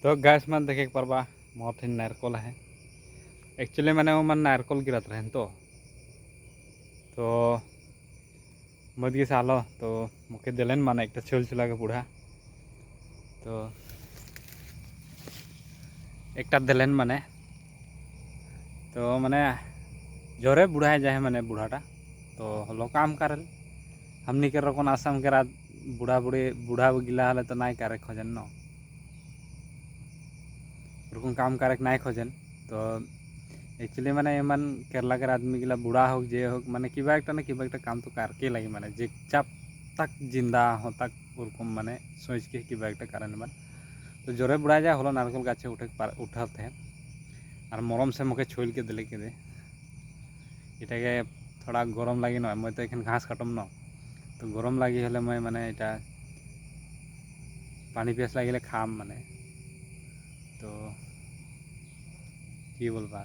तो गैस में देखे पारबा मोर थे नारकल है एक्चुअली मैंने वो मन नारकल गिरत रहे तो मत गे सालो तो मुखे दिलेन माने एक छोल चुला के बुढ़ा तो एक दिलेन माने तो माने जोरे बुढ़ा जाए माने बुढ़ाटा तो हलो काम करल हमनी के रकोन आसाम के रात बुढ़ा गिला हले तो नाई करे खोजन न ओरकम काम करे नाई खोजन तो एक्चुअली माने एमन केरला के आदमी गिला बुढ़ा होक जे होक माने किबा एक काम तो कार के लगी माने जे चाप तक जिंदा हो तक ओरकम माने सोच के किबा एक कारण मन तो जोरे बुढ़ा जाए हलो नारकल गाचे उठा थे और मरम से मुखे छोल के दिले के इटाके थोड़ा गरम लगी न मैं तो एखन घास काटम न तो गरम लगी हले मैं माने इटा पानी पियास लगिले खाम माने तो कि बोलबा।